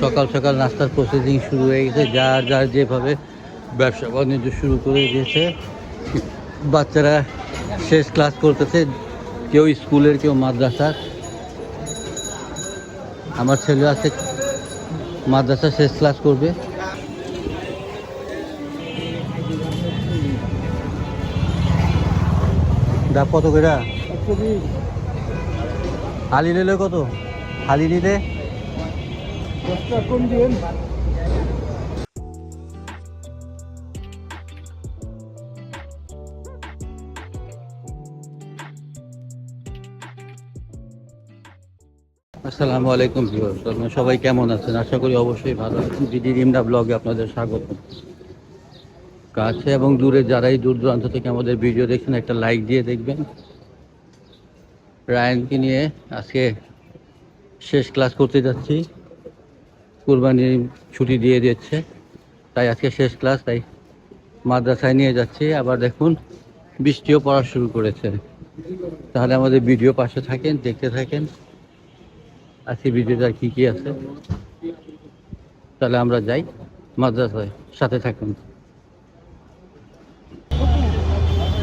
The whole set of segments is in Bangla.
সকাল সকাল নাস্তার প্রসেসিং শুরু হয়ে গেছে, যার যার যেভাবে ব্যবসা বাণিজ্য শুরু করে দিয়েছে। বাচ্চারা শেষ ক্লাস করতেছে, কেউ স্কুলের কেউ মাদ্রাসার। আমার ছেলে আছে মাদ্রাসা শেষ ক্লাস করবে। ডাব কত করে? হালি নিলে কত? হালি নিলে কম দিন। আসসালামু আলাইকুম ভিউয়ার্স, আপনারা সবাই কেমন আছেন? আশা করি অবশ্যই ভালো আছেন। বিডি রিমনা ব্লগে আপনাদের স্বাগত। কাছে এবং দূরে যারাই দূর দূরান্ত থেকে আমাদের ভিডিও দেখছেন, একটা লাইক দিয়ে দেখবেন। রায়ানকে নিয়ে আজকে শেষ ক্লাস করতে যাচ্ছি। কুরবানির ছুটি দিয়ে দিচ্ছে, তাই আজকে শেষ ক্লাস, তাই মাদ্রাসায় নিয়ে যাচ্ছি। আবার দেখুন বৃষ্টিও পড়া শুরু করেছে। তাহলে আমাদের ভিডিও পাশে থাকেন, দেখতে থাকেন আজকে ভিডিওটা কি কি আছে। তাহলে আমরা যাই মাদ্রাসায়, সাথে থাকুন।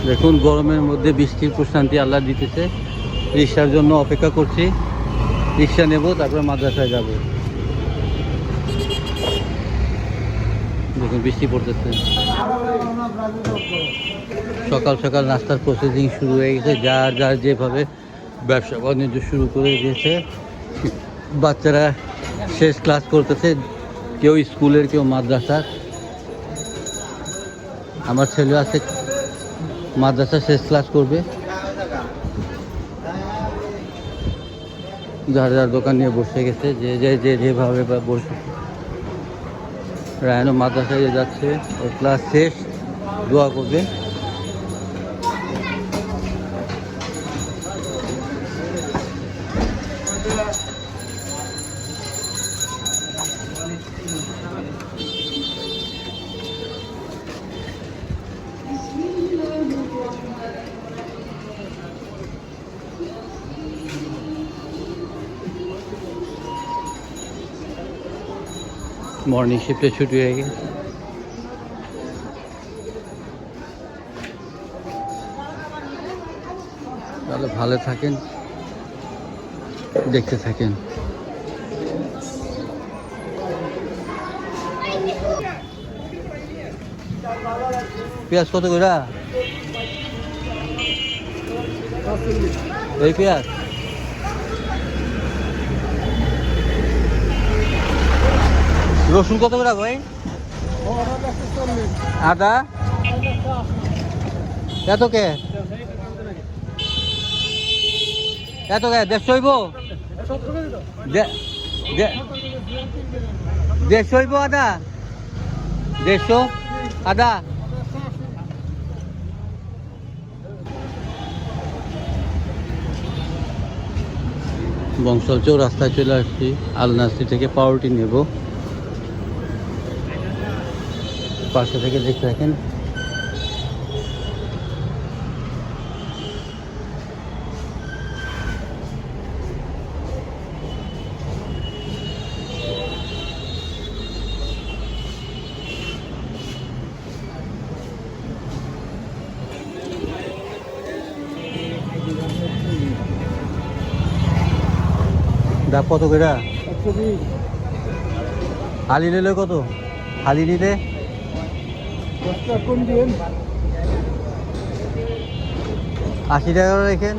দেখুন গরমের মধ্যে বৃষ্টির প্রশান্তি আল্লাহ দিতেছে। রিক্সার জন্য অপেক্ষা করছি, রিক্সা নেব, তারপরে মাদ্রাসায় যাব। দেখুন বৃষ্টি পড়তেছে। সকাল সকাল নাস্তার প্রসেসিং শুরু হয়ে গেছে, যার যার যেভাবে ব্যবসা বাণিজ্য শুরু করে দিয়েছে। বাচ্চারা শেষ ক্লাস করতেছে, কেউ স্কুলের কেউ মাদ্রাসার। আমার ছেলে আছে মাদ্রাসা শেষ ক্লাস করবে। যার যার দোকান নিয়ে বসে গেছে, যে যেভাবে বসে। রায়নও মাদ্রাসায় যাচ্ছে, ওর ক্লাস শেষ, দোয়া করবে। মর্নিং শিফটে ছুটি হয়ে গেছে। তাহলে ভালো থাকেন, দেখতে থাকেন। পেঁয়াজ কত করে? এই পেঁয়াজ রসুন কত করে ভাই? আদা এত কে? এত কে? 150 হইব? 150 হইব আদা? 150 আদা? বংশাল রাস্তায় চলে আসছি। আলনাসি থেকে পাউরুটি নেব, পাশে থেকে দেখতে থাকেন। ডাব কত করে? হালি নিলে কত? হালি নিলে কম দিন। 80 টাকা করে রেখেন।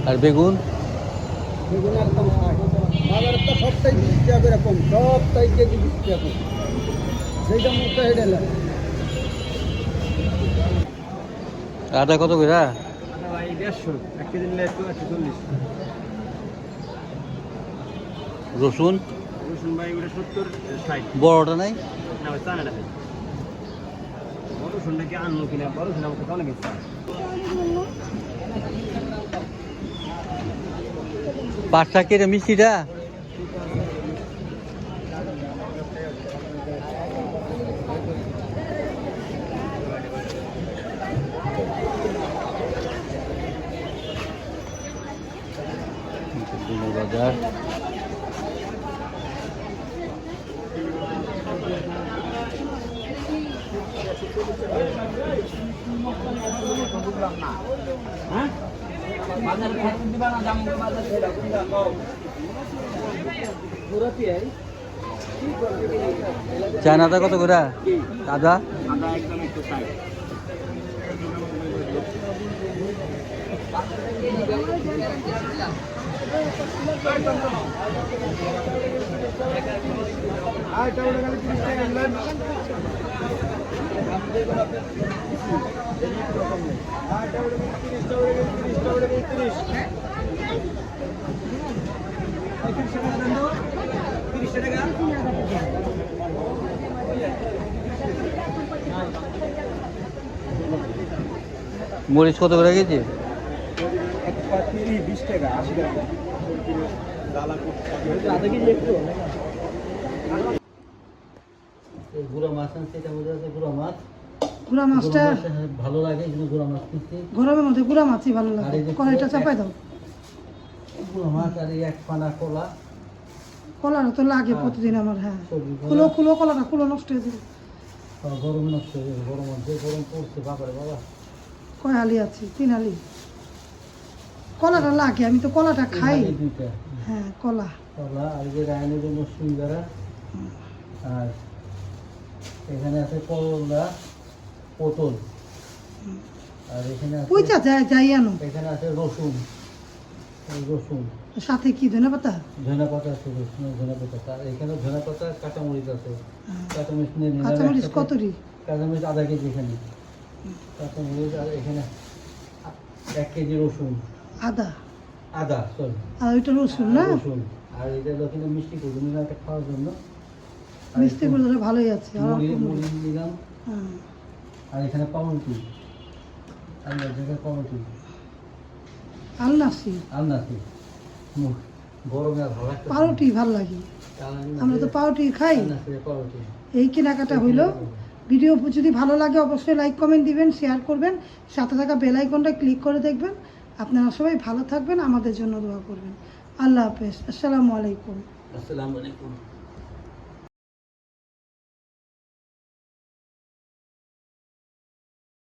আর বেগুন? সবটাই 20 টাকা করে কম, সবটাই কেজি 20 টাকা কম। সেইটা মতো হেঁটে না। আদা কত করে? ভাই 150, 1 কেজি নিলে 140। রসুন? রসুন ভাই ওটা 70, 60। বড়টা নাই? না ভাই চানা ভাই, বড় রসুনটা কি আনলো কিনা? বড় রসুন আমাকে অনেক ইচ্ছা। পাঁচটা কেটে মিষ্টিটা বাজার। চায়নাটা কত করে আদা? মরিচ কত করে কেজি? 20 টাকা 80 টাকা। গুঁড়া মাছ আনছে, এটা বোঝা যাচ্ছে গুঁড়া মাছ। গুঁড়া মাছটা ভালো লাগে, কিন্তু গুঁড়া মাছ কিনছি। গরমের মধ্যে গুঁড়া মাছই ভালো আর লাগে। এই যে কড়াইটা চাপাই দাও। গুঁড়া মাছ আর এই এক পানা কলা। কলাটা তো লাগে হ্যাঁ। প্রতিদিন আমার। হ্যাঁ, সবজি খুলো খুলো কলাটা খুলো, নষ্ট হয়ে যাবে। গরম নষ্ট হয়ে যাবে, গরম যে গরম পড়ছে বাবারে বাবা। কয় আলি আছে? 3 আলি। কলাটা লাগে, আমি তো কলাটা খাই। এই দুইটা হ্যাঁ, কলা। কলা আর এই যে রায়নের জন্য সিঙ্গারা। আর এখানে আছে করলা, পটল। আর এখানে আছে পুইচা যাই আনো। এখানে আছে রসুন, এই রসুন। সাথে কি ধনে পাতা? ধনে পাতা আছে, রসুন ধনে পাতা। আর এখানে ধনে পাতা, কাঁচামরিচ আছে। হ্যাঁ। কাঁচামরিচ নিয়ে নিলাম কাঁচামরিচ একসাথে। কতরি? কাঁচামরিচ আধা কেজি এখানে। কাঁচামরিচ আর এখানে 1 কেজি রসুন। আদা সরি, আর ওইটা রসুন না? রসুন। আর এটা ওখানে মিষ্টি করে নিলাম একটা খাওয়ার জন্য। আর মিষ্টি একটু করে ভালোই আছে। আর মুড়ি অল্প মুড়ি নিলাম। হ্যাঁ। আর এখানে পাউরুটি, আলনার জায়গায় পাউরুটি, আলনাসি আলনাছি। গরমে আর ভালো লাগছে না। পাউরুটি ভাল লাগে। আমরা তো পাউরুটি খাই। আলনাছি পাউরুটি। এই কেনাকাটা হইলো। ভিডিও যদি ভালো লাগে অবশ্যই লাইক কমেন্ট দিবেন, শেয়ার করবেন, সাথে থাকা বেল আইকনটা ক্লিক করে দেখবেন। আপনারা সবাই ভালো থাকবেন, আমাদের জন্য দোয়া করবেন। আল্লাহ হাফেজ। আসসালামু আলাইকুম। আসসালামু আলাইকুম।